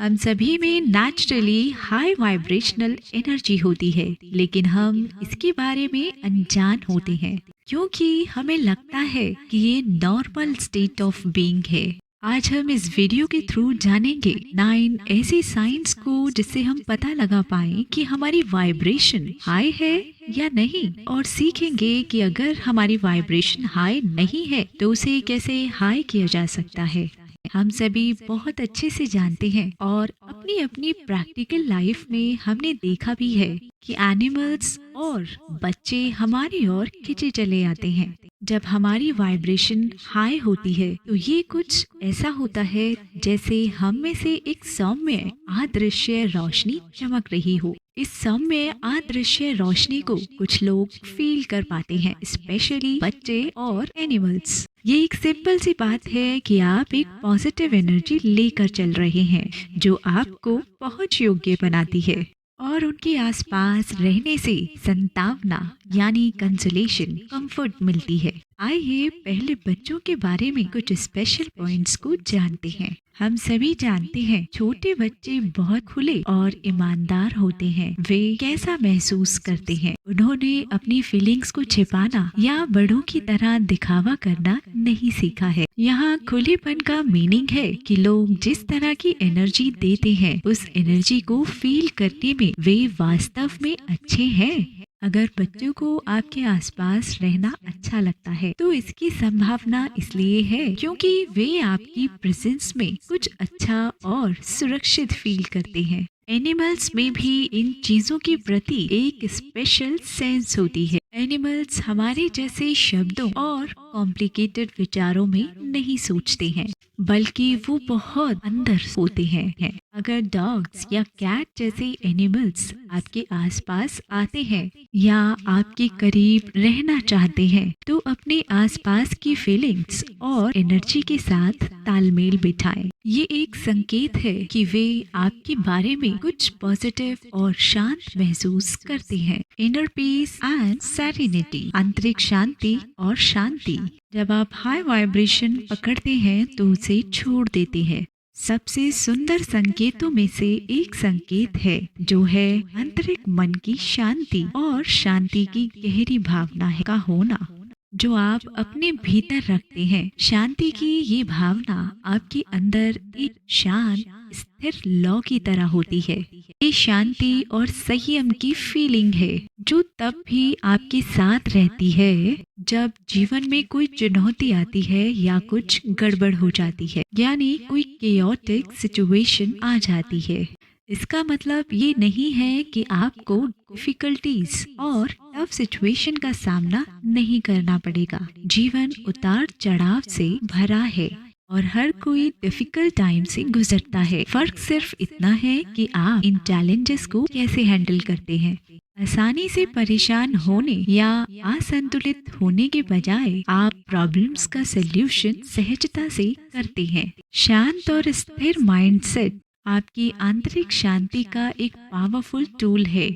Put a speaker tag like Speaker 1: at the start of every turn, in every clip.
Speaker 1: हम सभी में नेचुरली हाई वाइब्रेशनल एनर्जी होती है, लेकिन हम इसके बारे में अनजान होते हैं क्योंकि हमें लगता है कि ये नॉर्मल स्टेट ऑफ बीइंग है। आज हम इस वीडियो के थ्रू जानेंगे 9 ऐसी साइंस को जिससे हम पता लगा पाए कि हमारी वाइब्रेशन हाई है या नहीं, और सीखेंगे कि अगर हमारी वाइब्रेशन हाई नहीं है तो उसे कैसे हाई किया जा सकता है। हम सभी बहुत अच्छे से जानते हैं और अपनी अपनी प्रैक्टिकल लाइफ में हमने देखा भी है कि एनिमल्स और बच्चे हमारी ओर खींचे चले आते हैं। जब हमारी वाइब्रेशन हाई होती है तो ये कुछ ऐसा होता है जैसे हम में से एक सौम्य अदृश्य रोशनी चमक रही हो। इस सौम्य अदृश्य रोशनी को कुछ लोग फील कर पाते हैं, स्पेशली बच्चे और एनिमल्स। ये एक सिंपल सी बात है कि आप एक पॉजिटिव एनर्जी लेकर चल रहे हैं जो आपको पहुंच योग्य बनाती है और उनके आसपास रहने से संतावना यानी कंसोलेशन, कंफर्ट मिलती है। आइए पहले बच्चों के बारे में कुछ स्पेशल पॉइंट्स को जानते हैं। हम सभी जानते हैं छोटे बच्चे बहुत खुले और ईमानदार होते हैं। वे कैसा महसूस करते हैं? उन्होंने अपनी फीलिंग्स को छिपाना या बड़ों की तरह दिखावा करना नहीं सीखा है। यहाँ खुलेपन का मीनिंग है कि लोग जिस तरह की एनर्जी देते हैं उस एनर्जी को फील करने में वे वास्तव में अच्छे हैं। अगर बच्चों को आपके आसपास रहना अच्छा लगता है तो इसकी संभावना इसलिए है क्योंकि वे आपकी प्रेजेंस में कुछ अच्छा और सुरक्षित फील करते हैं। एनिमल्स में भी इन चीजों के प्रति एक स्पेशल सेंस होती है। एनिमल्स हमारे जैसे शब्दों और कॉम्प्लिकेटेड विचारों में नहीं सोचते हैं, बल्कि वो बहुत अंदर होते हैं। अगर डॉग्स या कैट जैसे एनिमल्स आपके आसपास आते हैं या आपके करीब रहना चाहते हैं तो अपने आसपास की फीलिंग्स और एनर्जी के साथ तालमेल बिठाएं। ये एक संकेत है कि वे आपके बारे में कुछ पॉजिटिव और शांत महसूस करते हैं। इनर पीस एंड सेरेनिटी, आंतरिक शांति और शांति। जब आप हाई वाइब्रेशन पकड़ते हैं तो उसे छोड़ देते हैं। सबसे सुंदर संकेतों में से एक संकेत है जो है आंतरिक मन की शांति और शांति की गहरी भावना का होना जो आप अपने भीतर रखते हैं। शांति की ये भावना आपके अंदर एक शांत स्थिर लौ की तरह होती है। ये शांति और संयम की फीलिंग है जो तब भी आपके साथ रहती है जब जीवन में कोई चुनौती आती है या कुछ गड़बड़ हो जाती है, यानी कोई केओटिक सिचुएशन आ जाती है। इसका मतलब ये नहीं है कि आपको डिफिकल्टीज और टफ सिचुएशन का सामना नहीं करना पड़ेगा। जीवन उतार चढ़ाव से भरा है और हर कोई डिफिकल्ट टाइम से गुजरता है। फर्क सिर्फ इतना है कि आप इन चैलेंजेस को कैसे हैंडल करते हैं। आसानी से परेशान होने या असंतुलित होने के बजाय आप प्रॉब्लम्स का सल्यूशन सहजता से करते हैं। शांत और स्थिर माइंडसेट आपकी आंतरिक शांति का एक पावरफुल टूल है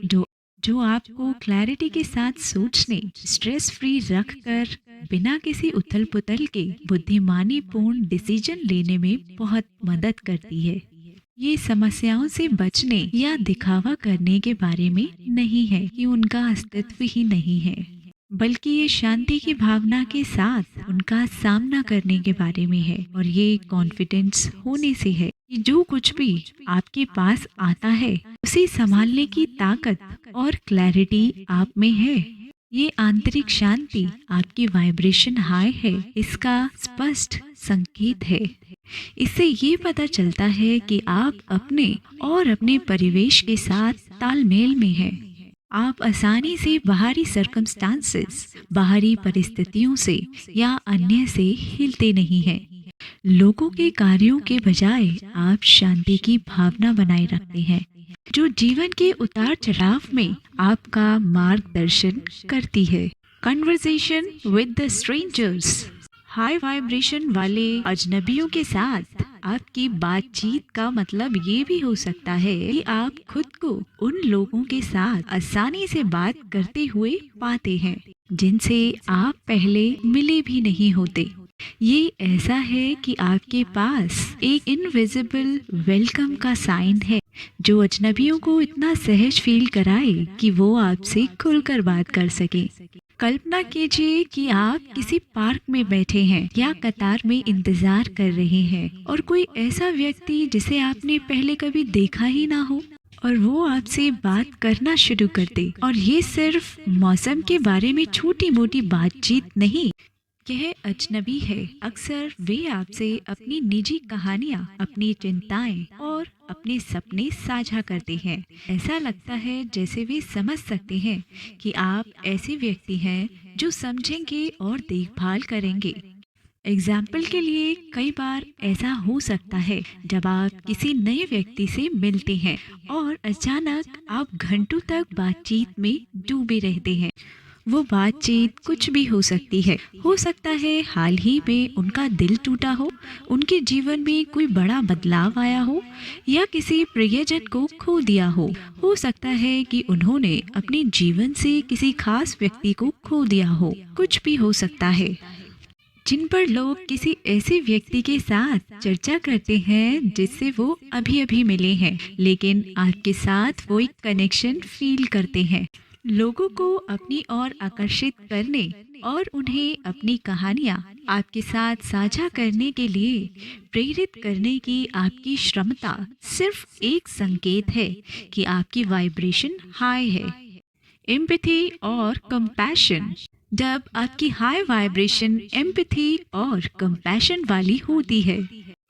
Speaker 1: जो आपको क्लैरिटी के साथ सोचने, स्ट्रेस फ्री रखकर बिना किसी उथल पुथल के बुद्धिमानी पूर्ण डिसीजन लेने में बहुत मदद करती है। ये समस्याओं से बचने या दिखावा करने के बारे में नहीं है कि उनका अस्तित्व ही नहीं है, बल्कि ये शांति की भावना के साथ उनका सामना करने के बारे में है। और ये कॉन्फिडेंस होने से है कि जो कुछ भी आपके पास आता है उसे संभालने की ताकत और क्लैरिटी आप में है। ये आंतरिक शांति आपकी वाइब्रेशन हाई है, इसका स्पष्ट संकेत है। इससे ये पता चलता है कि आप अपने और अपने परिवेश के साथ तालमेल में हैं। आप आसानी से बाहरी सर्कमस्टांसेस, बाहरी परिस्थितियों से या अन्य से हिलते नहीं हैं। लोगों के कार्यों के बजाय आप शांति की भावना बनाए रखते हैं जो जीवन के उतार चढ़ाव में आपका मार्गदर्शन करती है। Conversation with the strangers, high vibration वाले अजनबियों के साथ आपकी बातचीत का मतलब ये भी हो सकता है कि आप खुद को उन लोगों के साथ आसानी से बात करते हुए पाते हैं जिनसे आप पहले मिले भी नहीं होते। ये ऐसा है कि आपके पास एक इनविजिबल वेलकम का साइन है जो अजनबियों को इतना सहज फील कराए कि वो आपसे खुलकर बात कर सके। कल्पना कीजिए कि आप किसी पार्क में बैठे हैं या कतार में इंतजार कर रहे हैं और कोई ऐसा व्यक्ति जिसे आपने पहले कभी देखा ही ना हो और वो आपसे बात करना शुरू कर दे। और ये सिर्फ मौसम के बारे में छोटी मोटी बातचीत नहीं, यह अजनबी है। अक्सर वे आपसे अपनी निजी कहानियाँ, अपनी चिंताएं और अपने सपने साझा करते हैं। ऐसा लगता है जैसे वे समझ सकते हैं कि आप ऐसे व्यक्ति हैं जो समझेंगे और देखभाल करेंगे। एग्जाम्पल के लिए, कई बार ऐसा हो सकता है जब आप किसी नए व्यक्ति से मिलते हैं और अचानक आप घंटों तक बातचीत में डूबे रहते हैं। वो बातचीत कुछ भी हो सकती है। हो सकता है हाल ही में उनका दिल टूटा हो, उनके जीवन में कोई बड़ा बदलाव आया हो या किसी प्रियजन को खो दिया हो सकता है कि उन्होंने अपने जीवन से किसी खास व्यक्ति को खो दिया हो। कुछ भी हो सकता है जिन पर लोग किसी ऐसे व्यक्ति के साथ चर्चा करते हैं जिससे वो अभी अभी मिले हैं, लेकिन आपके साथ वो एक कनेक्शन फील करते हैं। लोगों को अपनी ओर आकर्षित करने और उन्हें अपनी कहानियाँ आपके साथ साझा करने के लिए प्रेरित करने की आपकी क्षमता सिर्फ एक संकेत है कि आपकी वाइब्रेशन हाई है। एम्पैथी और कंपैशन। जब आपकी हाई वाइब्रेशन एम्पैथी और कंपैशन वाली होती है।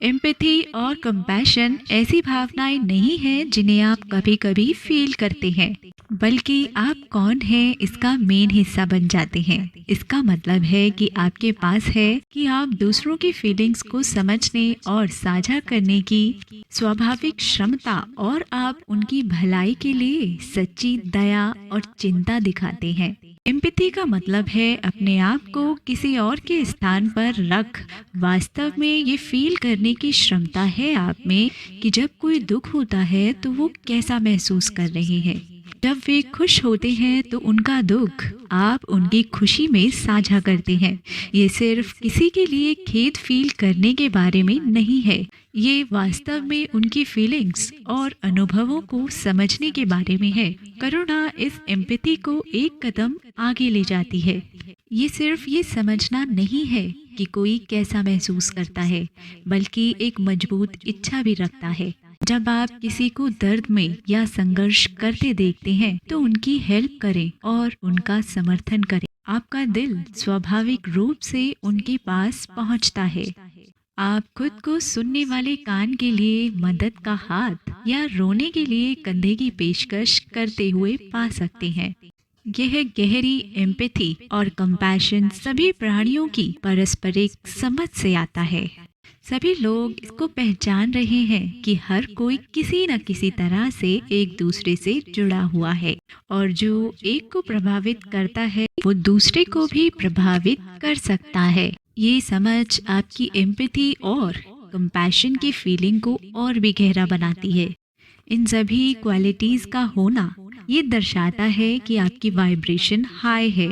Speaker 1: एम्पैथी और कंपैशन ऐसी भावनाएं नहीं हैं जिन्हें आप कभी कभी फील करते हैं, बल्कि आप कौन हैं इसका मेन हिस्सा बन जाते हैं। इसका मतलब है कि आपके पास है कि आप दूसरों की फीलिंग्स को समझने और साझा करने की स्वाभाविक क्षमता, और आप उनकी भलाई के लिए सच्ची दया और चिंता दिखाते हैं। एम्पैथी का मतलब है अपने आप को किसी और के स्थान पर रख वास्तव में ये फील करने की क्षमता है आप में कि जब कोई दुख होता है तो वो कैसा महसूस कर रहे हैं। जब वे खुश होते हैं तो उनका दुख आप उनकी खुशी में साझा करते हैं। ये सिर्फ किसी के लिए खेद फील करने के बारे में नहीं है, ये वास्तव में उनकी फीलिंग्स और अनुभवों को समझने के बारे में है। करुणा इस एम्पैथी को एक कदम आगे ले जाती है। ये सिर्फ ये समझना नहीं है कि कोई कैसा महसूस करता है, बल्कि एक मजबूत इच्छा भी रखता है। जब आप किसी को दर्द में या संघर्ष करते देखते हैं तो उनकी हेल्प करें और उनका समर्थन करें। आपका दिल स्वाभाविक रूप से उनके पास पहुंचता है। आप खुद को सुनने वाले कान के लिए मदद का हाथ या रोने के लिए कंधे की पेशकश करते हुए पा सकते हैं। यह गहरी एम्पैथी और कंपैशन सभी प्राणियों की पारस्परिक समझ से आता है। सभी लोग इसको पहचान रहे हैं कि हर कोई किसी न किसी तरह से एक दूसरे से जुड़ा हुआ है, और जो एक को प्रभावित करता है वो दूसरे को भी प्रभावित कर सकता है। ये समझ आपकी एम्पैथी और कंपैशन की फीलिंग को और भी गहरा बनाती है। इन सभी क्वालिटीज का होना ये दर्शाता है कि आपकी वाइब्रेशन हाई है।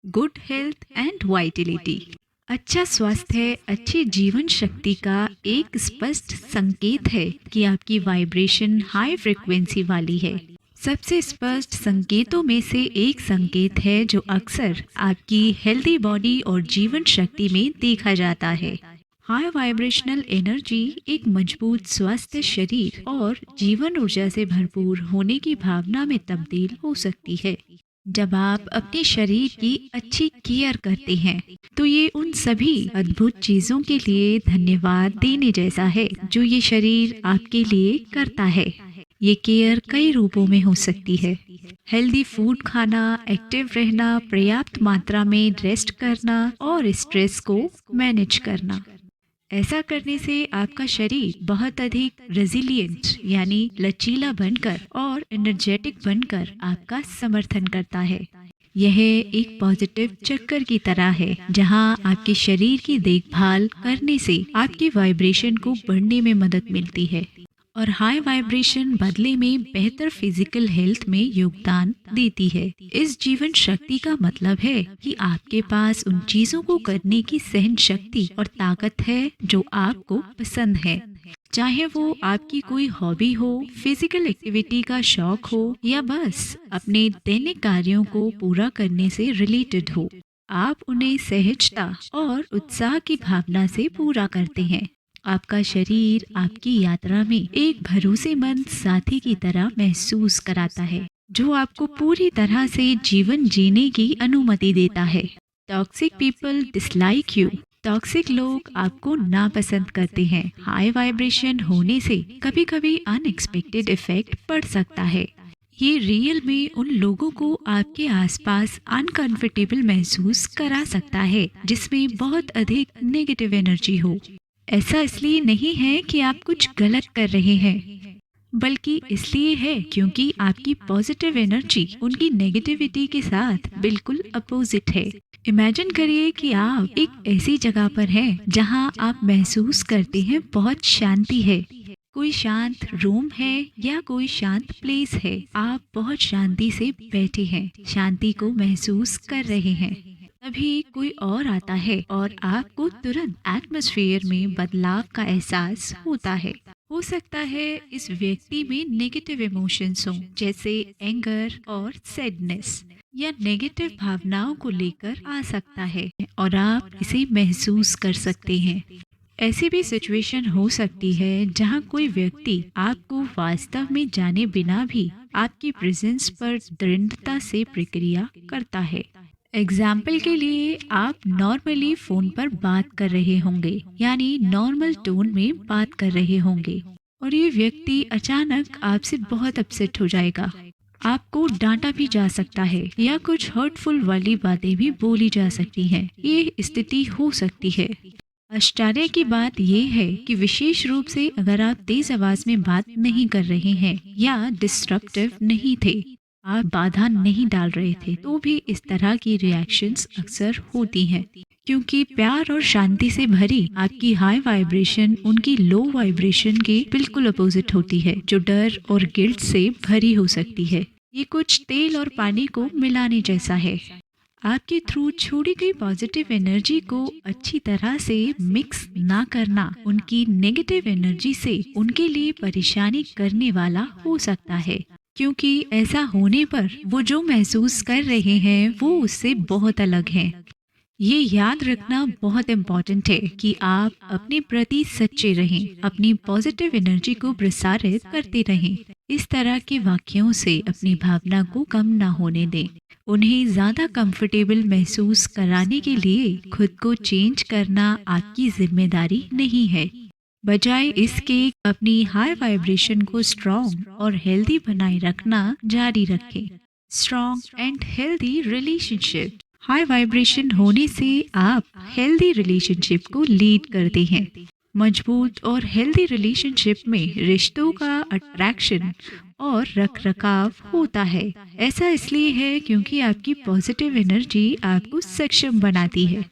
Speaker 1: Good health and Vitality. अच्छा स्वास्थ्य, अच्छी जीवन शक्ति का एक स्पष्ट संकेत है कि आपकी वाइब्रेशन हाई फ्रिक्वेंसी वाली है। सबसे स्पष्ट संकेतों में से एक संकेत है जो अक्सर आपकी हेल्दी बॉडी और जीवन शक्ति में देखा जाता है। हाई वाइब्रेशनल एनर्जी एक मजबूत स्वस्थ शरीर और जीवन ऊर्जा से भरपूर होने की भावना में तब्दील हो सकती है। जब आप अपने शरीर की अच्छी केयर करते हैं तो ये उन सभी अद्भुत चीज़ों के लिए धन्यवाद देने जैसा है जो ये शरीर आपके लिए करता है। ये केयर कई रूपों में हो सकती है। हेल्दी फूड खाना, एक्टिव रहना, पर्याप्त मात्रा में रेस्ट करना और स्ट्रेस को मैनेज करना। ऐसा करने से आपका शरीर बहुत अधिक रेजिलिएंट यानी लचीला बनकर और एनर्जेटिक बनकर आपका समर्थन करता है। यह एक पॉजिटिव चक्कर की तरह है जहां आपके शरीर की देखभाल करने से आपकी वाइब्रेशन को बढ़ने में मदद मिलती है और हाई वाइब्रेशन बदले में बेहतर फिजिकल हेल्थ में योगदान देती है। इस जीवन शक्ति का मतलब है कि आपके पास उन चीजों को करने की सहन शक्ति और ताकत है जो आपको पसंद है, चाहे वो आपकी कोई हॉबी हो, फिजिकल एक्टिविटी का शौक हो या बस अपने दैनिक कार्यों को पूरा करने से रिलेटेड हो। आप उन्हें सहजता और उत्साह की भावना से पूरा करते हैं। आपका शरीर आपकी यात्रा में एक भरोसेमंद साथी की तरह महसूस कराता है, जो आपको पूरी तरह से जीवन जीने की अनुमति देता है। Toxic people dislike you. Toxic लोग आपको नापसंद करते हैं। हाई वाइब्रेशन होने से कभी कभी अनएक्सपेक्टेड इफेक्ट पड़ सकता है। ये रियल में उन लोगों को आपके आसपास अनकंफर्टेबल महसूस करा सकता है जिसमें बहुत अधिक नेगेटिव एनर्जी हो। ऐसा इसलिए नहीं है कि आप कुछ गलत कर रहे हैं, बल्कि इसलिए है क्योंकि आपकी पॉजिटिव एनर्जी उनकी नेगेटिविटी के साथ बिल्कुल अपोजिट है। इमेजिन करिए कि आप एक ऐसी जगह पर हैं जहां आप महसूस करते हैं बहुत शांति है। कोई शांत रूम है या कोई शांत प्लेस है। आप बहुत शांति से बैठे हैं, शांति को महसूस कर रहे हैं। तभी कोई और आता है और आपको तुरंत एटमॉस्फेयर में बदलाव का एहसास होता है। हो सकता है इस व्यक्ति में नेगेटिव इमोशंस हों, जैसे एंगर और सैडनेस, या नेगेटिव भावनाओं को लेकर आ सकता है और आप इसे महसूस कर सकते हैं। ऐसी भी सिचुएशन हो सकती है जहां कोई व्यक्ति आपको वास्तव में जाने बिना भी आपकी प्रेजेंस पर दृढ़ता से प्रक्रिया करता है। एग्जाम्पल के लिए, आप नॉर्मली फोन पर बात कर रहे होंगे, यानी नॉर्मल टोन में बात कर रहे होंगे, और ये व्यक्ति अचानक आपसे बहुत अपसेट हो जाएगा। आपको डांटा भी जा सकता है या कुछ हर्टफुल वाली बातें भी बोली जा सकती हैं। ये स्थिति हो सकती है। आश्चर्य की बात यह है कि विशेष रूप से अगर आप तेज आवाज में बात नहीं कर रहे हैं या डिस्ट्रप्टिव नहीं थे, आप बाधा नहीं डाल रहे थे, तो भी इस तरह की रिएक्शंस अक्सर होती हैं, क्योंकि प्यार और शांति से भरी आपकी हाई वाइब्रेशन उनकी लो वाइब्रेशन के बिल्कुल अपोजिट होती है, जो डर और गिल्ट से भरी हो सकती है। ये कुछ तेल और पानी को मिलाने जैसा है। आपके थ्रू छोड़ी गई पॉजिटिव एनर्जी को अच्छी तरह से मिक्स ना करना उनकी नेगेटिव एनर्जी से उनके लिए परेशानी करने वाला हो सकता है, क्योंकि ऐसा होने पर वो जो महसूस कर रहे हैं वो उससे बहुत अलग है। ये याद रखना बहुत इम्पोर्टेंट है कि आप अपने प्रति सच्चे रहें, अपनी पॉजिटिव एनर्जी को प्रसारित करते रहें। इस तरह के वाक्यों से अपनी भावना को कम ना होने दें। उन्हें ज़्यादा कंफर्टेबल महसूस कराने के लिए खुद को चेंज करना आपकी जिम्मेदारी नहीं है। बजाय इसके अपनी हाई वाइब्रेशन को स्ट्रॉन्ग और हेल्दी बनाए रखना जारी रखें। Strong and healthy relationship. High vibration होने से आप हेल्दी रिलेशनशिप को लीड करते हैं। मजबूत और हेल्दी रिलेशनशिप में रिश्तों का अट्रैक्शन और रखरखाव होता है। ऐसा इसलिए है क्योंकि आपकी पॉजिटिव एनर्जी आपको सक्षम बनाती है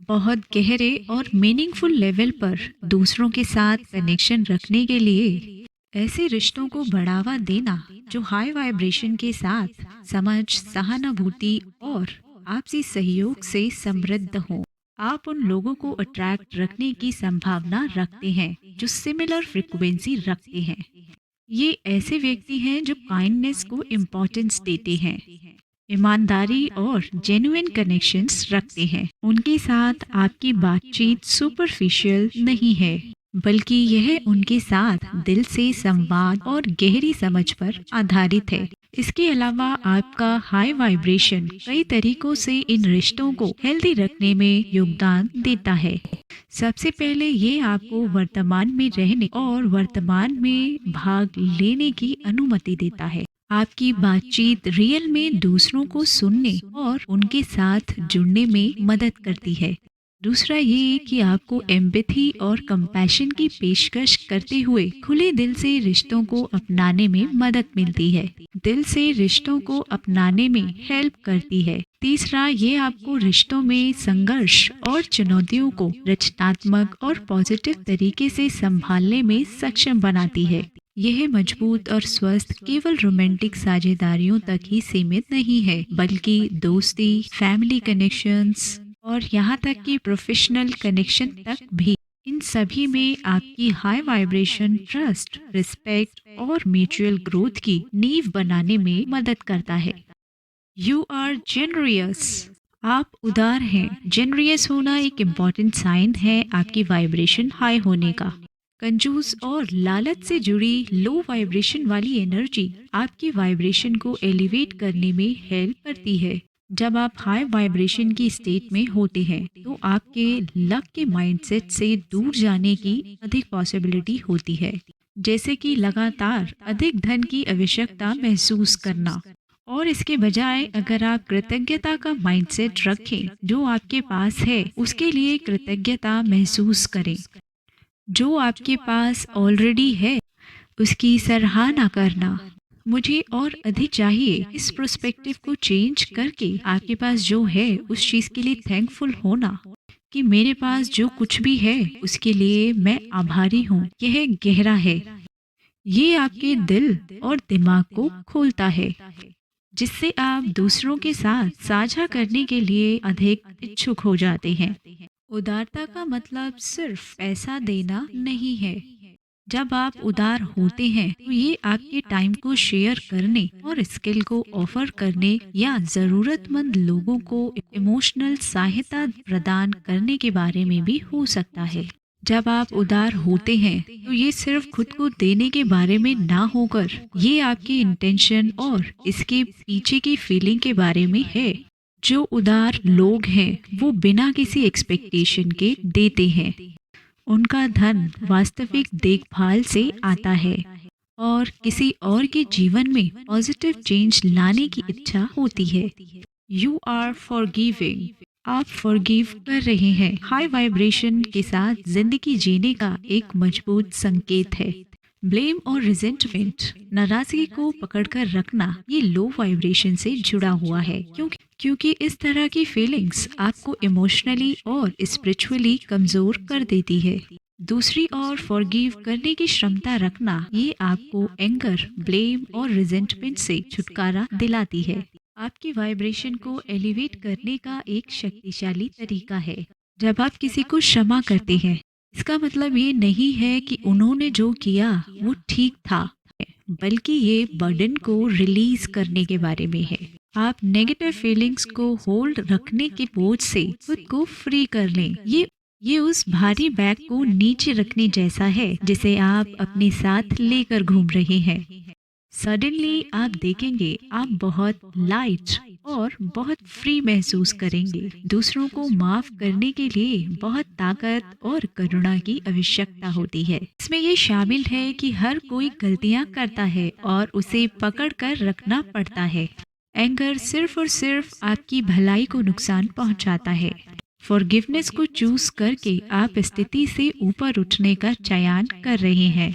Speaker 1: बहुत गहरे और मीनिंगफुल लेवल पर दूसरों के साथ कनेक्शन रखने के लिए। ऐसे रिश्तों को बढ़ावा देना जो हाई वाइब्रेशन के साथ समझ, सहानुभूति और आपसी सहयोग से समृद्ध हो। आप उन लोगों को अट्रैक्ट रखने की संभावना रखते हैं जो सिमिलर फ्रीक्वेंसी रखते हैं। ये ऐसे व्यक्ति हैं जो काइंडनेस को इम्पोर्टेंस देते हैं, ईमानदारी और जेन्युइन कनेक्शंस रखते हैं। उनके साथ आपकी बातचीत सुपरफिशियल नहीं है, बल्कि यह उनके साथ दिल से संवाद और गहरी समझ पर आधारित है। इसके अलावा आपका हाई वाइब्रेशन कई तरीकों से इन रिश्तों को हेल्दी रखने में योगदान देता है। सबसे पहले ये आपको वर्तमान में रहने और वर्तमान में भाग लेने की अनुमति देता है। आपकी बातचीत रियल में दूसरों को सुनने और उनके साथ जुड़ने में मदद करती है। दूसरा ये कि आपको एम्पैथी और कंपैशन की पेशकश करते हुए खुले दिल से रिश्तों को अपनाने में मदद मिलती है। दिल से रिश्तों को अपनाने में हेल्प करती है। तीसरा, ये आपको रिश्तों में संघर्ष और चुनौतियों को रचनात्मक और पॉजिटिव तरीके से संभालने में सक्षम बनाती है। यह मजबूत और स्वस्थ केवल रोमांटिक साझेदारियों तक ही सीमित नहीं है, बल्कि दोस्ती, फैमिली कनेक्शंस और यहाँ तक कि प्रोफेशनल कनेक्शन तक भी। इन सभी में आपकी हाई वाइब्रेशन ट्रस्ट, रिस्पेक्ट और म्यूचुअल ग्रोथ की नींव बनाने में मदद करता है। You are generous. आप उदार हैं। जेनरियस होना एक इम्पॉर्टेंट साइन है आपकी वाइब्रेशन हाई होने का। कंजूस और लालच से जुड़ी लो वाइब्रेशन वाली एनर्जी आपकी वाइब्रेशन को एलिवेट करने में हेल्प करती है। जब आप हाई वाइब्रेशन की स्टेट में होते हैं तो आपके लक के माइंडसेट से दूर जाने की अधिक पॉसिबिलिटी होती है, जैसे कि लगातार अधिक धन की आवश्यकता महसूस करना। और इसके बजाय अगर आप कृतज्ञता का माइंडसेट रखें, जो आपके पास है उसके लिए कृतज्ञता महसूस करें। जो आपके पास ऑलरेडी है उसकी सराहना करना। मुझे और अधिक चाहिए, इस प्रोस्पेक्टिव को चेंज करके आपके पास जो है उस चीज़ के लिए थैंकफुल होना कि मेरे पास जो कुछ भी है उसके लिए मैं आभारी हूँ। यह गहरा है। ये आपके दिल और दिमाग को खोलता है, जिससे आप दूसरों के साथ साझा करने के लिए अधिक इच्छुक हो जाते हैं। उदारता का मतलब सिर्फ पैसा देना नहीं है। जब आप उदार होते हैं तो ये आपके टाइम को शेयर करने और स्किल को ऑफर करने या ज़रूरतमंद लोगों को इमोशनल सहायता प्रदान करने के बारे में भी हो सकता है। जब आप उदार होते हैं तो ये सिर्फ खुद को देने के बारे में ना होकर ये आपके इंटेंशन और इसके पीछे की फीलिंग के बारे में है। जो उदार लोग हैं वो बिना किसी एक्सपेक्टेशन के देते हैं। उनका धन वास्तविक देखभाल से आता है और किसी और के जीवन में पॉजिटिव चेंज लाने की इच्छा होती है। You are forgiving. आप फॉरगिव कर रहे हैं। हाई वाइब्रेशन के साथ जिंदगी जीने का एक मजबूत संकेत है। ब्लेम और रिजेंटमेंट, नाराजगी को पकड़कर रखना, ये लो वाइब्रेशन से जुड़ा हुआ है, क्योंकि इस तरह की फीलिंग्स आपको इमोशनली और स्पिरिचुअली कमजोर कर देती है। दूसरी ओर फॉरगिव करने की क्षमता रखना, ये आपको एंगर, ब्लेम और रिजेंटमेंट से छुटकारा दिलाती है। आपकी वाइब्रेशन को एलिवेट करने का एक शक्तिशाली तरीका है। जब आप किसी को क्षमा करते हैं, इसका मतलब ये नहीं है कि उन्होंने जो किया वो ठीक था, बल्कि ये बर्डन को रिलीज करने के बारे में है। आप नेगेटिव फीलिंग्स को होल्ड रखने के बोझ से खुद को फ्री कर लें। ये उस भारी बैग को नीचे रखने जैसा है जिसे आप अपने साथ लेकर घूम रहे हैं। सडनली आप देखेंगे आप बहुत लाइट और बहुत फ्री महसूस करेंगे। दूसरों को माफ करने के लिए बहुत ताकत और करुणा की आवश्यकता होती है। इसमें ये शामिल है कि हर कोई गलतियां करता है और उसे पकड़ कर रखना पड़ता है। एंगर सिर्फ और सिर्फ आपकी भलाई को नुकसान पहुंचाता है। फॉरगिवनेस को चूज करके आप स्थिति से ऊपर उठने का चयन कर रहे हैं,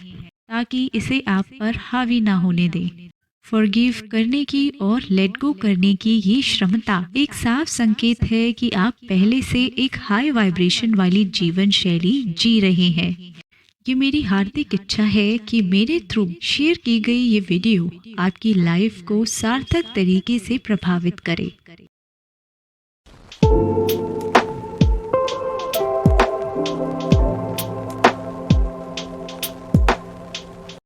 Speaker 1: ताकि इसे आप पर हावी ना होने दें। फॉरगिव करने की और लेट गो करने की ये क्षमता एक साफ संकेत है कि आप पहले से एक हाई वाइब्रेशन वाली जीवन शैली जी रहे हैं। ये मेरी हार्दिक इच्छा है कि मेरे थ्रू शेयर की गई ये वीडियो आपकी लाइफ को सार्थक तरीके से प्रभावित करे।